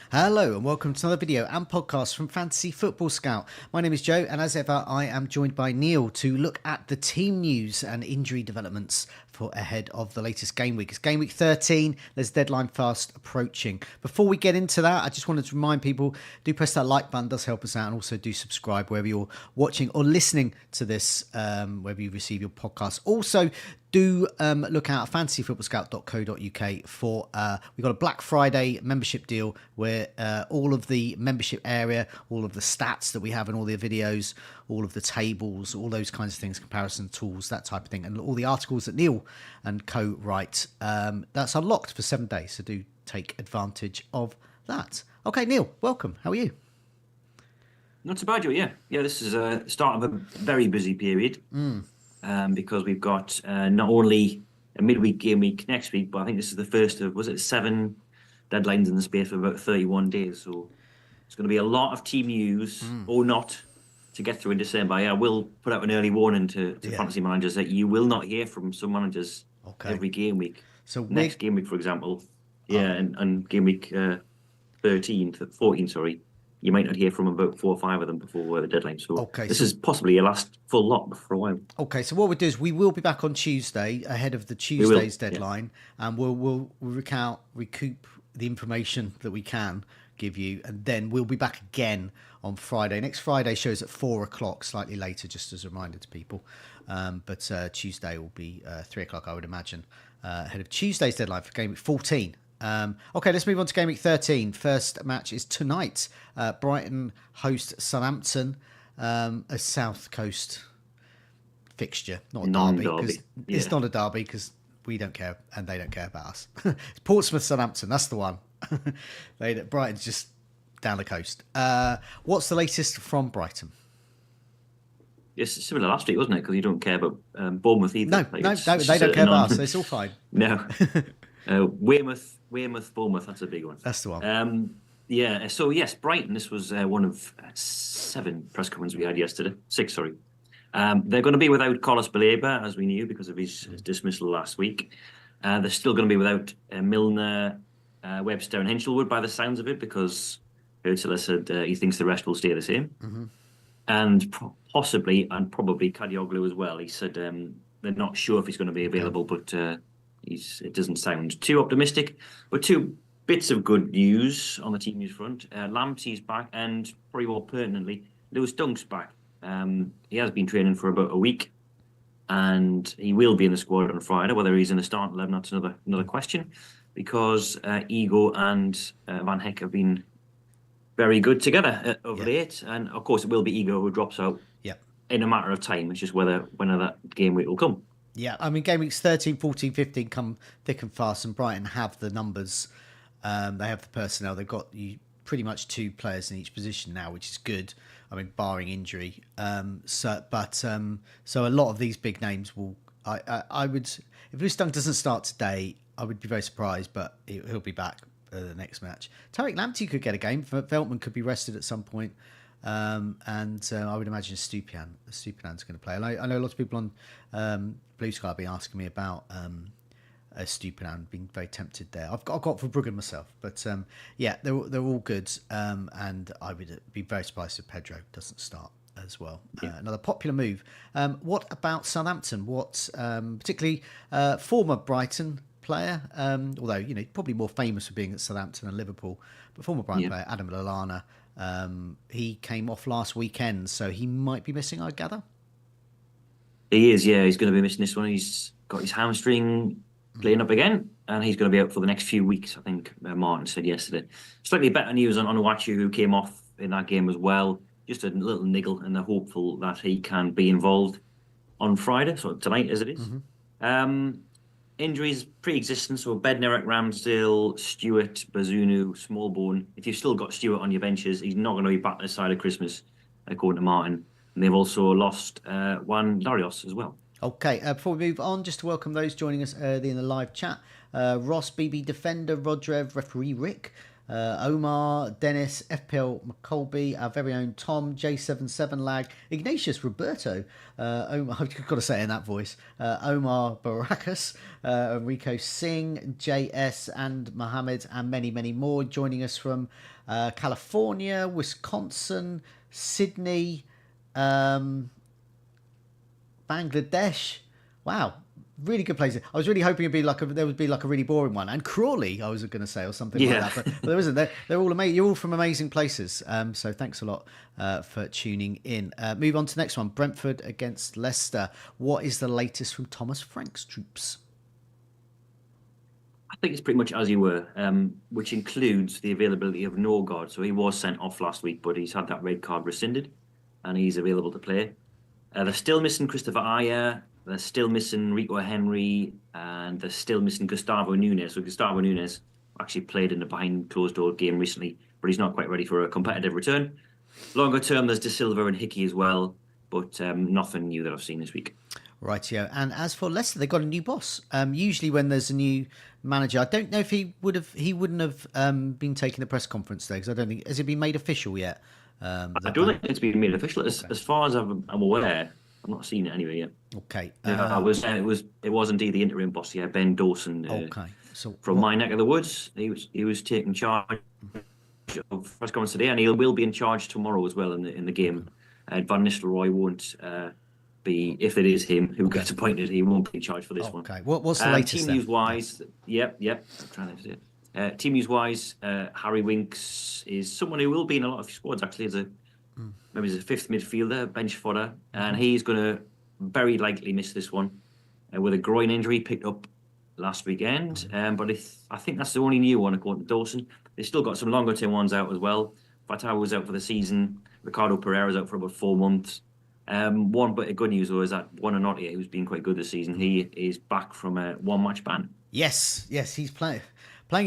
Hello and welcome to another video and podcast from Fantasy Football Scout. My name is Joe and as ever I am joined by Neale to look at the team news and injury developments for ahead of the latest game week. It's game week 13, there's deadline fast approaching. Before we get into that, I just wanted to remind people, do press that like button, does help us out, and also do subscribe wherever you're watching or listening to this, wherever you receive your podcast. Also, do look out at fantasyfootballscout.co.uk for we've got a Black Friday membership deal where all of the membership area, all of the stats that we have in all the videos, all of the tables, all those kinds of things, comparison tools, that type of thing, and all the articles that Neale and co write, that's unlocked for 7 days, so do take advantage of that. Okay, Neale, welcome. How are you? Not so bad, Joe. Yeah, this is a start of a very busy period. Because we've got not only a midweek game week next week, but I think this is the first of, was it 7 deadlines in the space of about 31 days. So it's going to be a lot of team news or not to get through in December. I will put out an early warning to fantasy managers that you will not hear from some managers every game week. So next game week, for example, and game week 14, sorry. You might not hear from about 4 or 5 of them before the deadline. So this is possibly your last full lot for a while. Okay, so what we'll do is we will be back on Tuesday ahead of the Tuesday's deadline, and we'll recoup the information that we can give you, and then we'll be back again on Friday. Next Friday shows at 4 o'clock, slightly later, just as a reminder to people. But Tuesday will be 3 o'clock, I would imagine, ahead of Tuesday's deadline for game week 14. Okay, let's move on to game week 13. First match is tonight. Brighton host Southampton, a South Coast fixture, not a derby. It's not a derby because we don't care and they don't care about us. It's Portsmouth, Southampton, that's the one. Brighton's just down the coast. What's the latest from Brighton? It's similar last week, wasn't it? Because you don't care about Bournemouth either. No, they don't care about us. It's all fine. No. Weymouth, Bournemouth, that's a big one. That's the one. So yes, Brighton, this was one of 7 press conferences we had yesterday. 6, sorry. They're going to be without Carlos Baleba, as we knew, because of his dismissal last week. They're still going to be without Milner, Webster and Hinchelwood by the sounds of it, because Ursula said he thinks the rest will stay the same. Mm-hmm. And possibly, and probably Kadioglu as well. He said they're not sure if he's going to be available, but it doesn't sound too optimistic. But 2 bits of good news on the team news front. Lamptey's back, and probably more pertinently, Lewis Dunk's back. He has been training for about a week, and he will be in the squad on Friday. Whether he's in the starting 11, that's another question, because Ego and Van Heck have been very good together of late, and of course it will be Ego who drops out in a matter of time. It's just whether that game week will come. Yeah, I mean, game weeks 13, 14, 15 come thick and fast, and Brighton have the numbers. They have the personnel. They've got pretty much 2 players in each position now, which is good. I mean, barring injury. So a lot of these big names will. I would, if Lewis Dunk doesn't start today, I would be very surprised, but he'll be back the next match. Tarek Lamptey could get a game. Veltman could be rested at some point. And I would imagine Stupian's going to play. And I know a lot of people on Blue Sky have been asking me about Stupian, being very tempted there. I've got Verbruggen myself, but they're all good. And I would be very surprised if Pedro doesn't start as well. Another popular move. What about Southampton? What particularly former Brighton player, although probably more famous for being at Southampton and Liverpool, but former Brighton player Adam Lallana. He came off last weekend, so he might be missing, I gather. He is, yeah. He's going to be missing this one. He's got his hamstring playing up again, and he's going to be out for the next few weeks, I think Martin said yesterday. Slightly better news on Onuachu, who came off in that game as well. Just a little niggle, and they're hopeful that he can be involved on Friday, so tonight as it is. Mm-hmm. Injuries pre-existent, so Bednarek, Ramsdale, Stewart, Bazunu, Smallbone. If you've still got Stewart on your benches, he's not going to be back this side of Christmas, according to Martin. And they've also lost Juan Larios as well. Okay, before we move on, just to welcome those joining us early in the live chat. Ross, BB Defender, Rodrev, Referee Rick, Omar, Dennis, FPL McColby, our very own Tom, J77 Lag, Ignatius, Roberto, Omar, I've got to say it in that voice, Omar Barakas, Enrico Singh, JS, and Mohammed, and many, many more joining us from California, Wisconsin, Sydney, Bangladesh. Wow, really good places. I was really hoping there would be like a really boring one, and Crawley, I was going to say, or something like that, but there isn't. They're all amazing. You're all from amazing places. So thanks a lot for tuning in. Move on to the next one. Brentford against Leicester. What is the latest from Thomas Frank's troops? I think it's pretty much as you were, which includes the availability of Norgard. So he was sent off last week, but he's had that red card rescinded, and he's available to play. They're still missing Christopher Ayer. They're still missing Rico Henry, and they're still missing Gustavo Nunes. So Gustavo Nunes actually played in the behind closed door game recently, but he's not quite ready for a competitive return. Longer term, there's De Silva and Hickey as well, but nothing new that I've seen this week. Rightio. And as for Leicester, they've got a new boss. Usually when there's a new manager, I don't know if he wouldn't have been taking the press conference there, because I don't think, has it been made official yet? I don't think it's been made official. As far as I'm aware, I've not seen it anyway yet. Okay. It was indeed the interim boss, Ben Dawson. Okay. So from my neck of the woods, he was taking charge of press conference today, and he will be in charge tomorrow as well in the game. Van Nistelrooy won't be, if it is him who gets appointed, he won't be in charge for this one. Okay. What's the latest? Team news wise, yep. I'm trying to say it. Team news wise, Harry Winks is someone who will be in a lot of squads actually as maybe as a fifth midfielder, bench fodder, and he's going to very likely miss this one with a groin injury picked up last weekend. But I think that's the only new one according to Dawson. They've still got some longer term ones out as well. Fatah was out for the season. Ricardo Pereira's out for about 4 months. One bit of good news though is that Buonanotte, who's been quite good this season, he is back from a 1-match ban. Yes, he's playing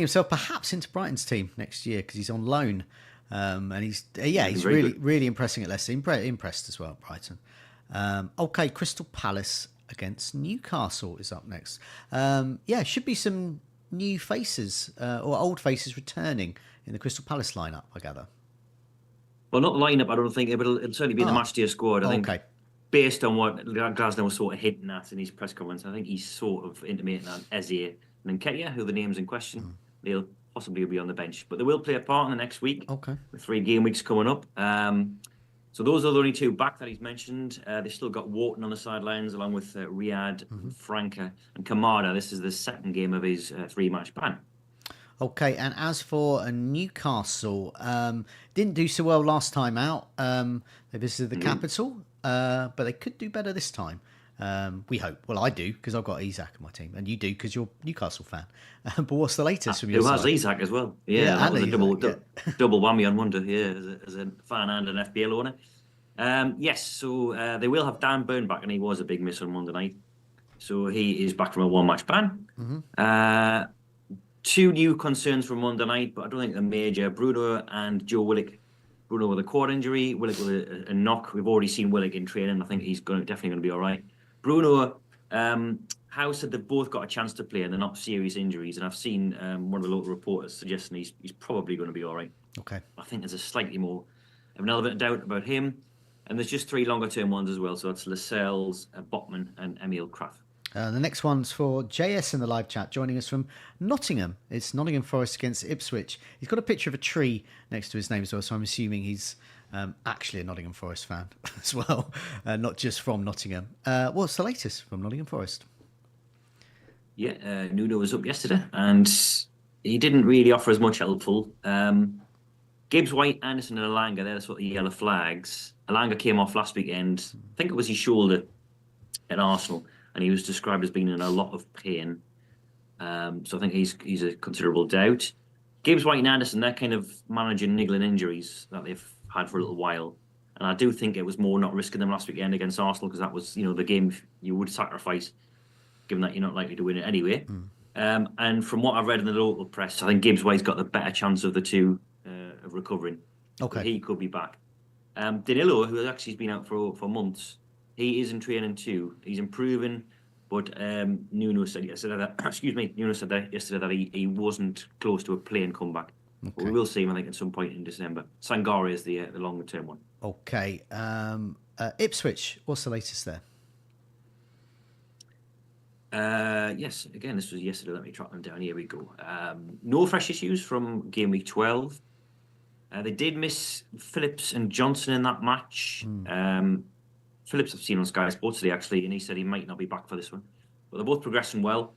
himself perhaps into Brighton's team next year because he's on loan, and he's really impressing at Leicester. Impressed as well at Brighton. Okay, Crystal Palace against Newcastle is up next. Should be some new faces or old faces returning in the Crystal Palace lineup, I gather. Well, not the lineup, I don't think, but it'll certainly be in the match day squad. I think, based on what Glasner was sort of hinting at in his press conference, I think he's sort of intimating that Eze and Nketiah, who are the names in question, they'll possibly be on the bench. But they will play a part in the next week. Okay. With 3 game weeks coming up. So those are the only 2 back that he's mentioned. They've still got Wharton on the sidelines, along with Riyadh, Franca, and Kamada. This is the second game of his 3-match ban. Okay, and as for Newcastle, didn't do so well last time out. They visited the capital, but they could do better this time. We hope. Well, I do, because I've got Isak in my team, and you do, because you're a Newcastle fan. But what's the latest from your side? It was Isak as well. Yeah, that was a double whammy on wonder, as a fan and an FPL owner. Yes, so they will have Dan Burn back, and he was a big miss on Monday night. So he is back from a 1-match ban. 2 new concerns from Monday night, but I don't think they're major. Bruno and Joe Willock. Bruno with a quad injury, Willock with a knock. We've already seen Willock in training. I think he's definitely going to be all right. Bruno, Howe said they've both got a chance to play and they're not serious injuries. And I've seen one of the local reporters suggesting he's probably going to be all right. Okay. I think there's a slightly more of an element of doubt about him. And there's just 3 longer term ones as well. So that's Lascelles, Botman, and Emil Kraft. The next one's for JS in the live chat, joining us from Nottingham. It's Nottingham Forest against Ipswich. He's got a picture of a tree next to his name as well, so I'm assuming he's actually a Nottingham Forest fan as well, not just from Nottingham. What's the latest from Nottingham Forest? Yeah, Nuno was up yesterday, and he didn't really offer as much helpful. Gibbs, White, Anderson, and Alanga, they're the sort of yellow flags. Alanga came off last weekend. I think it was his shoulder at Arsenal. And he was described as being in a lot of pain. So I think he's a considerable doubt. Gibbs, White and Anderson, they're kind of managing niggling injuries that they've had for a little while. And I do think it was more not risking them last weekend against Arsenal, because that was, the game you would sacrifice, given that you're not likely to win it anyway. And from what I've read in the local press, I think Gibbs White's got the better chance of the 2 of recovering. Okay. So he could be back. Danilo, who has actually been out for months, he is in training too. He's improving, but Nuno said yesterday that Nuno said that yesterday that he wasn't close to a playing comeback. But we will see him, I think, at some point in December. Sangare is the longer term one. Okay. Ipswich, what's the latest there? Yes, again, this was yesterday. Let me track them down. Here we go. No fresh issues from game week 12. They did miss Phillips and Johnson in that match. Phillips I've seen on Sky Sports today, actually, and he said he might not be back for this one. But they're both progressing well.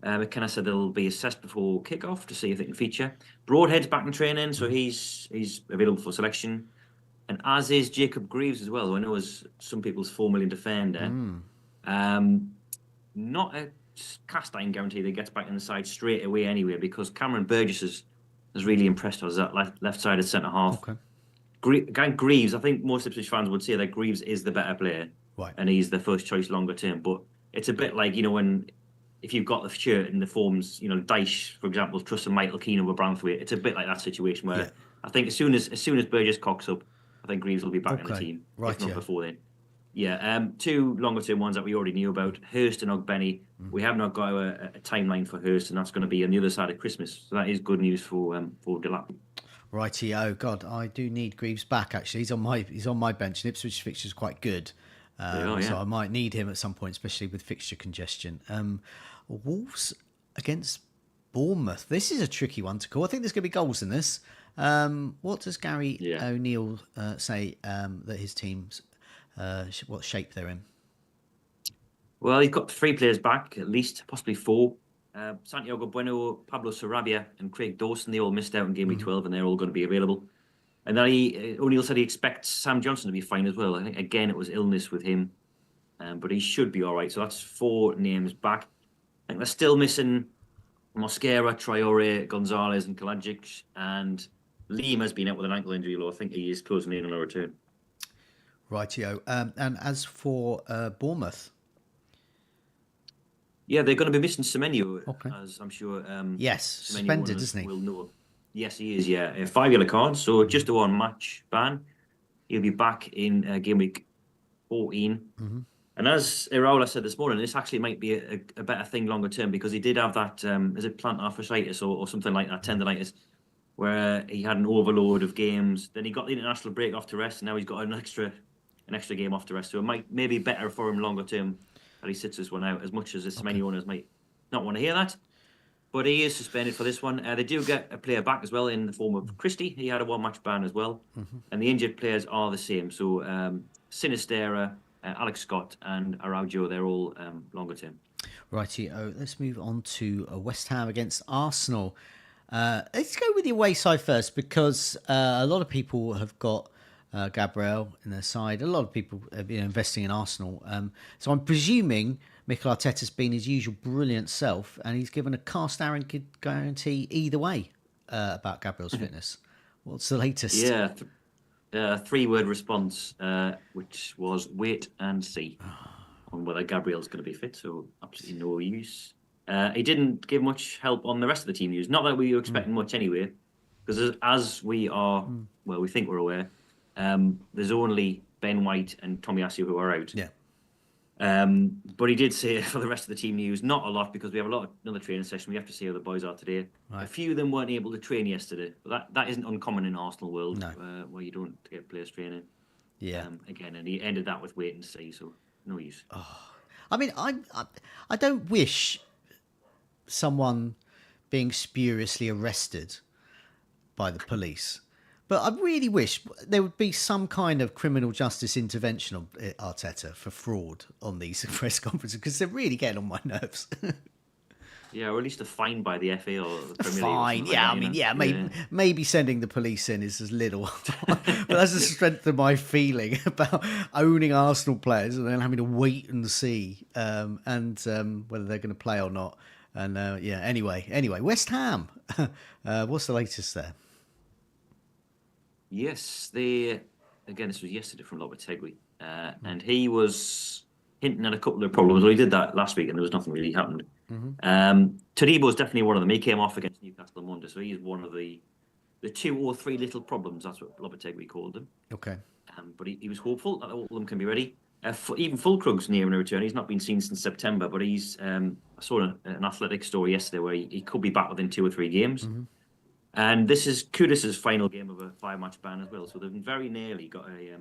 McKenna said they'll be assessed before kick-off to see if they can feature. Broadhead's back in training, so he's available for selection. And as is Jacob Greaves as well, who I know is some people's 4 million defender. Not a cast iron guarantee that gets back in the side straight away anyway, because Cameron Burgess has really impressed us at left-sided centre-half. Okay. Greaves, I think most Ipswich fans would say that Greaves is the better player, right, and he's the first choice longer term. But it's a bit like, if you've got the shirt in the forms, Dyche, for example, trusting Michael Keane over Branthwaite. It's a bit like that situation where I think as soon as Burgess cocks up, I think Greaves will be back in the team. Right, if not before then. Yeah, 2 longer term ones that we already knew about, Hurst and Ogbenny. We have not got a timeline for Hurst, and that's going to be on the other side of Christmas. So that is good news for Delap. Righty, oh God, I do need Greaves back. Actually, he's on my bench, and Ipswich fixture's quite good, so I might need him at some point, especially with fixture congestion. Wolves against Bournemouth. This is a tricky one to call. I think there's going to be goals in this. What does Gary O'Neil say that his team's what shape they're in? Well, he's got 3 players back, at least, possibly 4. Santiago Bueno, Pablo Sarabia, and Craig Dawson, they all missed out in game week 12, and they're all going to be available. And then O'Neil said he expects Sam Johnson to be fine as well. I think, again, it was illness with him, but he should be all right. So that's 4 names back. I think they're still missing Mosquera, Traore, Gonzalez, and Kalajic, and Liam has been out with an ankle injury, although I think he is closing in on a return. Rightio. And as for Bournemouth? Yeah, they're going to be missing Semenyo, as I'm sure. Yes, suspended, isn't he? Will know. Yes, he is. Yeah, 5 yellow cards, so just a 1 match ban. He'll be back in game week 14. And as Iraola said this morning, this actually might be a better thing longer term, because he did have that is it plantar fasciitis or something like that, tendonitis, where he had an overload of games. Then he got the international break off to rest, and now he's got an extra game off to rest. So it might maybe better for him longer term that he sits this one out, as much as the Semenyo owners might not want to hear that. But he is suspended for this one. They do get a player back as well in the form of Christie. He had a 1-match ban as well. And the injured players are the same. So Sinistera, Alex Scott, and Araujo, they're all longer term. Righty. Let's move on to West Ham against Arsenal. Let's go with the away side first, because a lot of people have got Gabriel in their side. A lot of people have been investing in Arsenal. So I'm presuming Mikel Arteta's been his usual brilliant self, and he's given a cast iron guarantee either way about Gabriel's fitness. What's the latest? Yeah, 3-word response, which was wait and see on whether Gabriel's going to be fit. So absolutely no use. He didn't give much help on the rest of the team news. Not that we were expecting much anyway, because as we are, well, we think we're aware, there's only Ben White and Tomiyasu who are out. Yeah. But he did say for the rest of the team news, not a lot, because we have another training session. We have to see how the boys are today. Right. A few of them weren't able to train yesterday, but that isn't uncommon in Arsenal world, where you don't get players training. Yeah. Again, and he ended that with wait and see, so no use. I mean, I don't wish someone being spuriously arrested by the police, but I really wish there would be some kind of criminal justice intervention on Arteta for fraud on these press conferences, because they're really getting on my nerves. Yeah, or at least a fine by the FA or the Premier League. Fine, yeah, I mean, maybe sending the police in is as little. But that's the strength of my feeling about owning Arsenal players and then having to wait and see whether they're going to play or not. And anyway, West Ham. What's the latest there? Yes, again, this was yesterday from Lopetegui, and he was hinting at a couple of problems. Well, he did that last week, and there was nothing really happened. Todibo is definitely one of them. He came off against Newcastle on Monday, so he's one of the 2 or 3 little problems. That's what Lopetegui called them. Okay. But he was hopeful that all of them can be ready. Even Fulkrug's near a return. He's not been seen since September, but I saw an athletic story yesterday where he could be back within 2 or 3 games. And this is Kudus's final game of a 5-match ban as well. So they've very nearly got a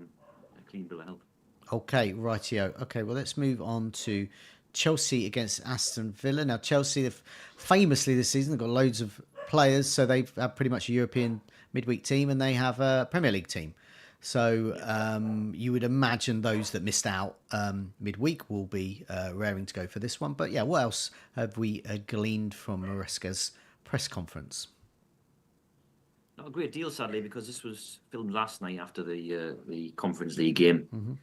clean bill of health. Okay, rightio. Okay, well, let's move on to Chelsea against Aston Villa. Now, Chelsea, famously this season, they've got loads of players, so they've had pretty much a European midweek team, and they have a Premier League team. So you would imagine those that missed out midweek will be raring to go for this one. But yeah, what else have we gleaned from Maresca's press conference? Not a great deal, sadly, because this was filmed last night after the Conference League game. Mm-hmm.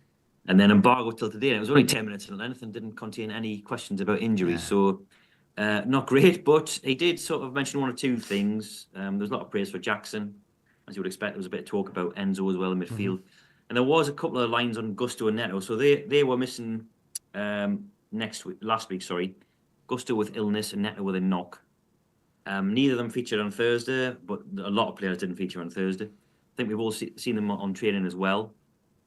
And then embargo till today. And it was only 10 minutes and anything didn't contain any questions about injuries. Yeah. So not great, but he did sort of mention one or two things. There was a lot of praise for Jackson. As you would expect, there was a bit of talk about Enzo as well in midfield. Mm-hmm. And there was a couple of lines on Gusto and Neto. So they were missing last week. Gusto with illness and Neto with a knock. Neither of them featured on Thursday, but a lot of players didn't feature on Thursday. I think we've all seen them on training as well.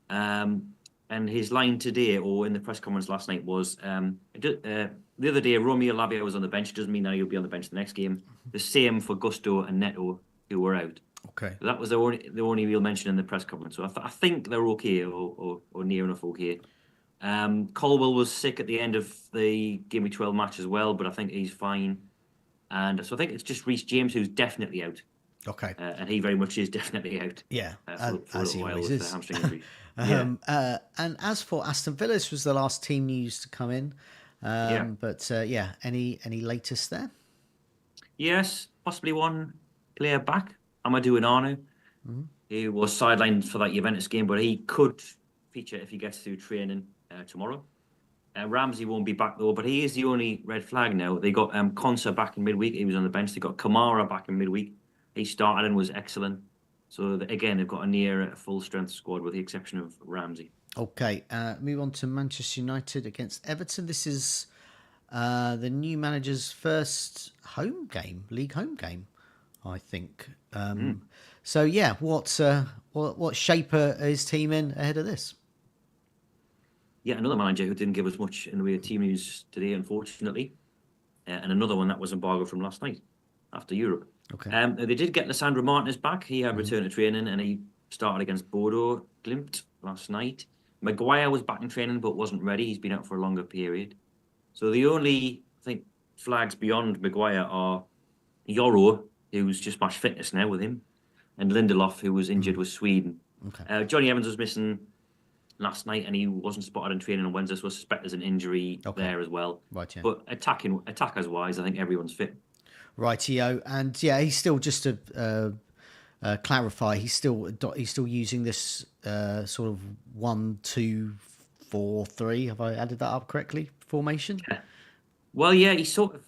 And his line today, or in the press conference last night, was the other day, Romeo Lavia was on the bench. It doesn't mean that he'll be on the bench the next game. The same for Gusto and Neto, who were out. Okay. So that was the only real mention in the press conference. So I think they're okay, or near enough okay. Colwell was sick at the end of the Game Week 12 match as well, but I think he's fine. And so I think it's just Reece James who's definitely out. Okay. And he very much is definitely out. Yeah, for as a he while always with is. The hamstring injury. And as for Aston Villa, this was the last team news to come in. But any latest there? Yes, possibly one player back. Amadou and Arnold. Mm-hmm. He was sidelined for that Juventus game, but he could feature if he gets through training tomorrow. Ramsey won't be back though, but he is the only red flag now. They got Konsa back in midweek. He was on the bench. They got Kamara back in midweek. He started and was excellent. So again, they've got a near full strength squad with the exception of Ramsey. Okay, move on to Manchester United against Everton. This is the new manager's first league home game, I think. So yeah, what shape are his team in ahead of this? Yeah, another manager who didn't give us much in the way of team news today, unfortunately. And another one that was embargoed from last night after Europe. Okay. They did get Lissandro Martinez back. He had returned to training and he started against Bodo Glimt last night. Maguire was back in training but wasn't ready. He's been out for a longer period. So the only, I think, flags beyond Maguire are Yoro, who's just match fitness now with him, and Lindelof, who was injured with Sweden. Okay. Johnny Evans was missing last night and he wasn't spotted in training on Wednesday, so I suspect there's an injury there as well. Right, yeah. But attackers wise, I think everyone's fit. Rightio, and yeah, he's still, just to clarify, he's still using this sort of 1-2-4-3. Have I added that up correctly? Formation. Yeah. Well, yeah, he sort of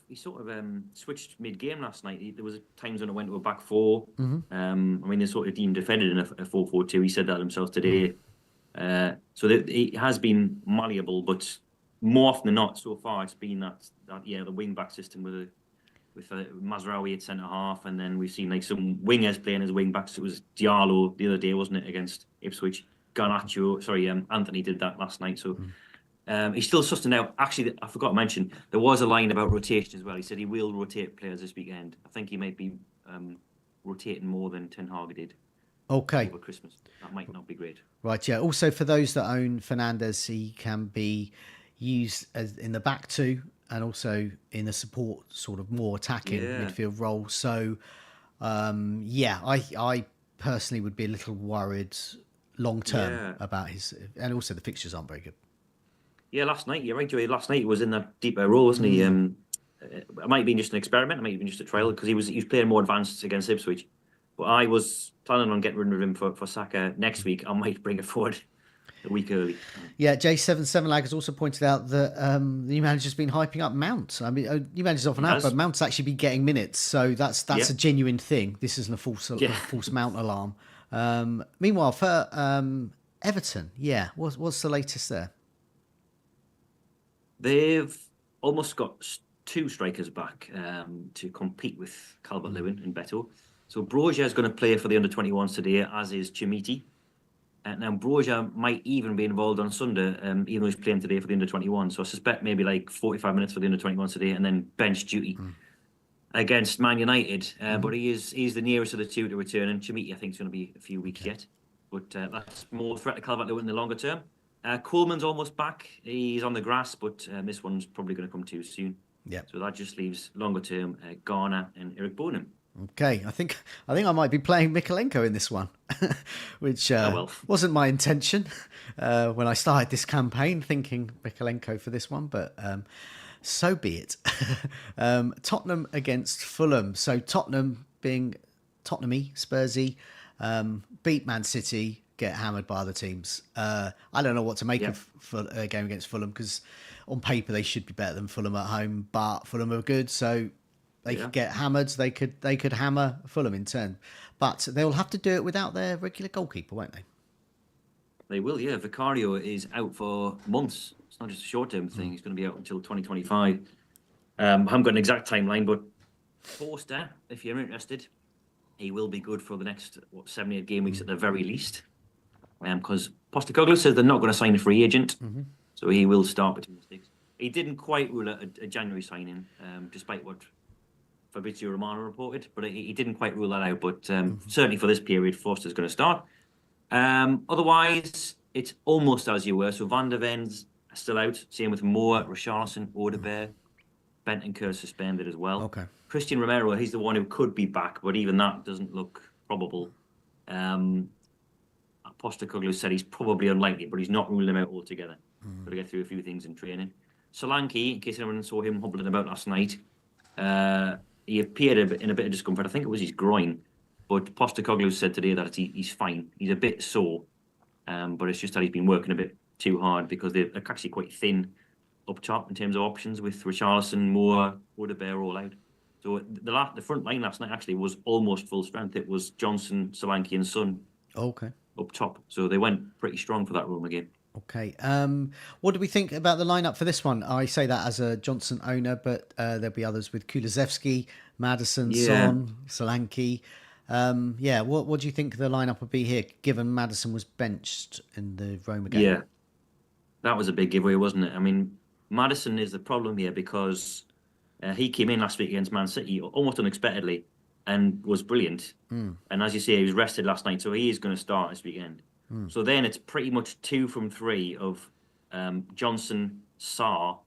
switched mid game last night. There was times when it went to a back four. Mm-hmm. I mean, they sort of deemed defended in a 4-4-2. He said that himself today. So he has been malleable, but more often than not, so far it's been that the wing back system with Mazraoui at centre half, and then we've seen like some wingers playing as wing backs. It was Diallo the other day, wasn't it, against Ipswich? Anthony did that last night. So he's still sussing out. Actually, I forgot to mention there was a line about rotation as well. He said he will rotate players this weekend. I think he might be rotating more than Ten Hag did. Okay. Over Christmas, that might not be great. Right, yeah. Also, for those that own Fernandes, he can be used as in the back two, and also in a support, sort of more attacking midfield role. So, I personally would be a little worried long term about his, and also the fixtures aren't very good. Yeah, last night, you're right, Joey. Last night he was in that deeper role, wasn't he? It might have been just an experiment, it might have been just a trial, because he was playing more advanced against Ipswich. But I was planning on getting rid of him for Saka next week. I might bring it forward a week early. Yeah, J77 Lag has also pointed out that the new manager's been hyping up Mount. I mean, new manager's often out, but Mount's actually been getting minutes, so that's a genuine thing. This isn't a false Mount alarm. Meanwhile, for Everton, what's the latest there? They've almost got two strikers back to compete with Calvert-Lewin and Beto. So Broja is going to play for the under-21s today, as is Chimiti. Now Broja might even be involved on Sunday, even though he's playing today for the under-21. So I suspect maybe like 45 minutes for the under-21s today, and then bench duty. against Man United, but he's the nearest of the two to return, and Chamiti, I think, is going to be a few weeks yet. But that's more threat to Calvert-Lewin in the longer term. Coleman's almost back. He's on the grass, but this one's probably going to come too soon. Yeah. So that just leaves longer term Garner and Eric Bonham. Okay, I think I might be playing Mikolenko in this one, which wasn't my intention when I started this campaign, thinking Mikolenko for this one, but so be it. Tottenham against Fulham. So Tottenham being Tottenham-y, Spursy, beat Man City, get hammered by other teams. I don't know what to make of a game against Fulham, because on paper they should be better than Fulham at home, but Fulham are good, so they could get hammered. They could hammer Fulham in turn, but they'll have to do it without their regular goalkeeper, won't they? They will, yeah. Vicario is out for months. It's not just a short-term thing. He's going to be out until 2025. I haven't got an exact timeline, but Forster, if you're interested, he will be good for the next 7-8 game weeks at the very least. Because Postecoglou says they're not going to sign a free agent, so he will start between the sticks. He didn't quite rule out a January signing, despite what Fabrizio Romano reported, but he didn't quite rule that out. But certainly for this period, Forster's going to start. Otherwise, it's almost as you were. So Van der Ven's still out. Same with Moore, Richarlison, Odegaard, Bentancur suspended as well. Okay. Christian Romero, he's the one who could be back, but even that doesn't look probable. Postecoglou said he's probably unlikely, but he's not ruling him out altogether. Got to get through a few things in training. Solanke, in case anyone saw him hobbling about last night, he appeared in a bit of discomfort. I think it was his groin. But Postecoglou said today that he's fine. He's a bit sore, but it's just that he's been working a bit too hard, because they're actually quite thin up top in terms of options, with Richarlison, Moore, Odegaard all out. So the front line last night actually was almost full strength. It was Johnson, Solanke and Son up top. So they went pretty strong for that Roma game. Okay. What do we think about the lineup for this one? I say that as a Johnson owner, but there'll be others with Kulusevski, Maddison, Son, Solanke. What do you think the lineup would be here, given Maddison was benched in the Roma game? Yeah, that was a big giveaway, wasn't it? I mean, Maddison is the problem here, because he came in last week against Man City almost unexpectedly and was brilliant. And as you say, he was rested last night, so he is going to start this weekend. So then it's pretty much 2 from 3 of Johnson, Sarr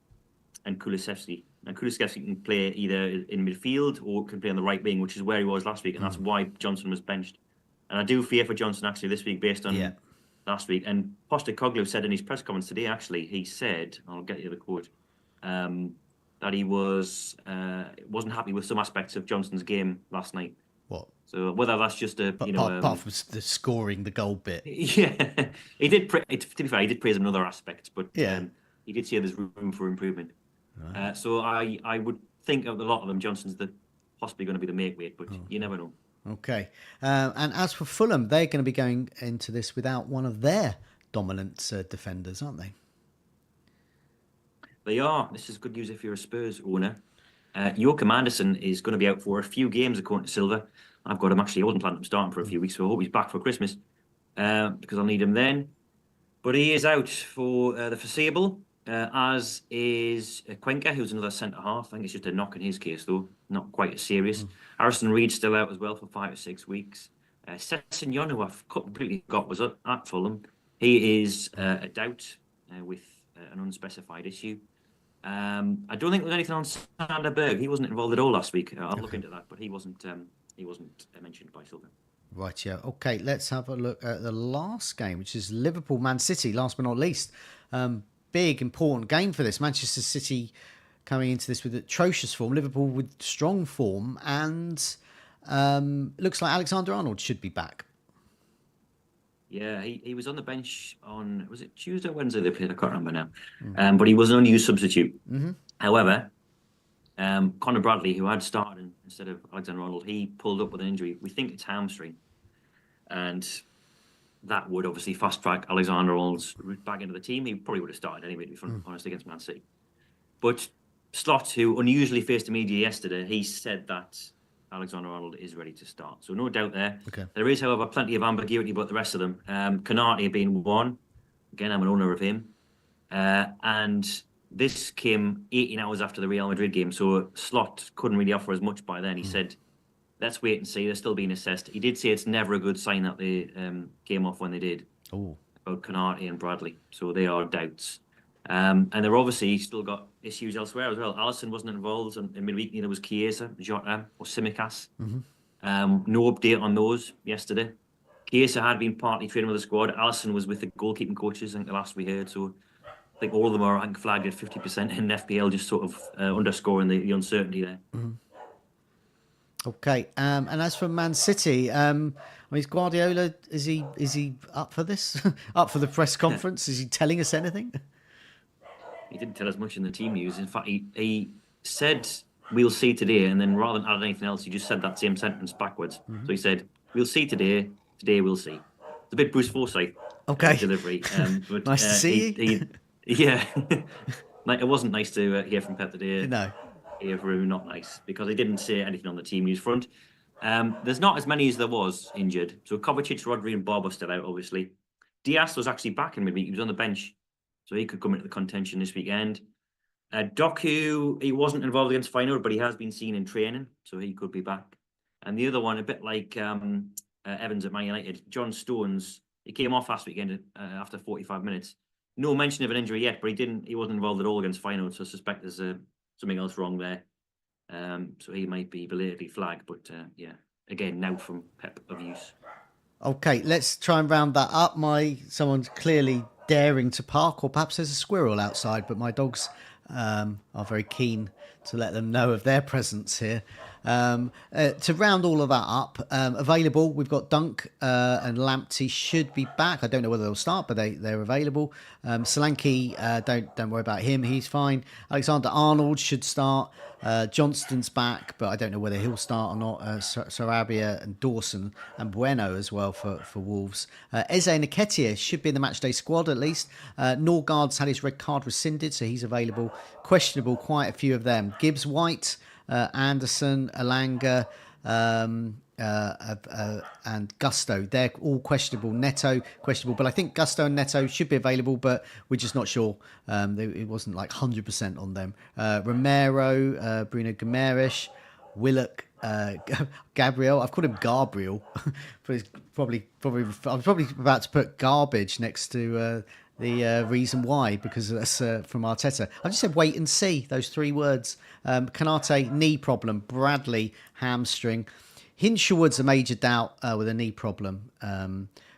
and Kulusevski. And Kulusevski can play either in midfield or can play on the right wing, which is where he was last week, and that's why Johnson was benched. And I do fear for Johnson actually this week, based on last week. And Postecoglou said in his press comments today, actually, he said, I'll get you the quote, that he wasn't happy with some aspects of Johnson's game last night. What? So whether that's just apart from the scoring, the goal bit. Yeah, he did. To be fair, he did praise him in other aspects, but he did say there's room for improvement. Right. So I would think of a lot of them, Johnson's possibly going to be the make weight, but you never know. Okay. And as for Fulham, they're going to be going into this without one of their dominant defenders, aren't they? They are. This is good news if you're a Spurs owner. Joachim Andersen is going to be out for a few games, according to Silver. I've got him actually. I wasn't planning on starting for a few weeks, so I hope he's back for Christmas, because I'll need him then. But he is out for the foreseeable, as is Cuenca, who's another centre-half. I think it's just a knock in his case, though. Not quite as serious. Harrison Reed's still out as well for 5 or 6 weeks. Sessegnon, who I've completely forgot was at Fulham, he is a doubt with an unspecified issue. I don't think there was anything on Sander Berg. He wasn't involved at all last week. I'll look into that, but he wasn't mentioned by Silver. Right, yeah. Okay, let's have a look at the last game, which is Liverpool-Man City, last but not least. Big, important game for this. Manchester City coming into this with atrocious form, Liverpool with strong form, and looks like Alexander Arnold should be back. Yeah, he was on the bench on, was it Tuesday or Wednesday they played? I can't remember now. But he was an unused substitute. However, Conor Bradley, who had started instead of Alexander Arnold, he pulled up with an injury. We think it's hamstring. And that would obviously fast-track Alexander Arnold's route back into the team. He probably would have started anyway, to be honest, against Man City. But Slot, who unusually faced the media yesterday, he said that Alexander Arnold is ready to start. So no doubt there. Okay. There is, however, plenty of ambiguity about the rest of them. Canati being one. Again, I'm an owner of him. And this came 18 hours after the Real Madrid game, so Slot couldn't really offer as much by then. He said, let's wait and see. They're still being assessed. He did say it's never a good sign that they came off when they did. Oh, About Canate and Bradley. So they are doubts. And they're obviously still got issues elsewhere as well. Alisson wasn't involved in midweek. Neither was Chiesa, Jota, or Simicas. No update on those yesterday. Chiesa had been partly training with the squad. Alisson was with the goalkeeping coaches, I think, the last we heard. So I think all of them are, I think, flagged at 50% in FPL, just sort of underscoring the uncertainty there. Okay. And as for Man City, I mean, is Guardiola, is he up for this? Up for the press conference? Is he telling us anything? He didn't tell us much in the team news. In fact, he said, we'll see today. And then rather than add anything else, he just said that same sentence backwards. So he said, we'll see today. Today we'll see. It's a bit Bruce Forsyth delivery. But, nice to see you. Yeah. It wasn't nice to hear from Pep today. No. Hear from him, not nice, because he didn't say anything on the team news front. There's not as many as there was injured. So Kovacic, Rodri and Bob are still out, obviously. Diaz was actually back in midweek. He was on the bench. So he could come into the contention this weekend. Doku, he wasn't involved against Feyenoord, but he has been seen in training, so he could be back. And the other one, a bit like Evans at Man United, John Stones, he came off last weekend after 45 minutes. No mention of an injury yet, but he wasn't involved at all against Feyenoord, so I suspect there's something else wrong there. So he might be belatedly flagged, but yeah, again, now from Pep of use. Okay, let's try and round that up. Someone's clearly daring to park, or perhaps there's a squirrel outside, but my dogs are very keen to let them know of their presence here. To round all of that up, available, we've got Dunk and Lamptey should be back. I don't know whether they'll start, but they're available. Solanke, don't worry about him, he's fine. Alexander Arnold should start. Johnston's back, but I don't know whether he'll start or not. Sarabia and Dawson and Bueno as well for Wolves. Eze Nketiah should be in the matchday squad at least. Norgard's had his red card rescinded, so he's available. Questionable, quite a few of them. Gibbs, White, Anderson, Alanga, and Gusto. They're all questionable. Neto, questionable. But I think Gusto and Neto should be available, but we're just not sure. It wasn't like 100% on them. Romero, Bruno Guimaraes, Willock, Gabriel. I've called him Gabriel, but it's probably I'm probably about to put garbage next to the reason why, because that's from Arteta. I just said wait and see, those three words. Canate, knee problem. Bradley, hamstring. Hinshelwood's a major doubt with a knee problem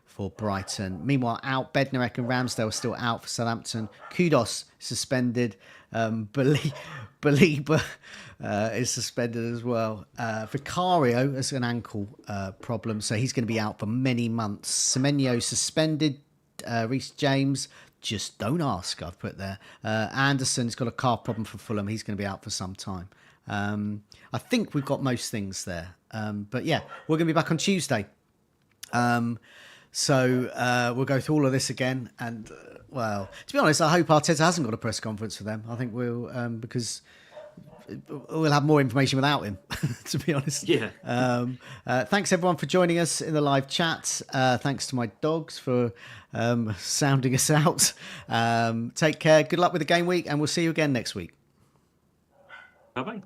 for Brighton. Meanwhile, out. Bednarek and Ramsdale are still out for Southampton. Kudos suspended. Belieber is suspended as well. Vicario has an ankle problem, so he's going to be out for many months. Semenyo suspended. Reece James, just don't ask, I've put there. Anderson's got a calf problem for Fulham. He's going to be out for some time. I think we've got most things there. But yeah, we're going to be back on Tuesday. So we'll go through all of this again. And, well, to be honest, I hope Arteta hasn't got a press conference for them. I think we'll, because we'll have more information without him, to be honest. Yeah. Thanks, everyone, for joining us in the live chat. Thanks to my dogs for sounding us out. Take care. Good luck with the game week, and we'll see you again next week. Bye-bye.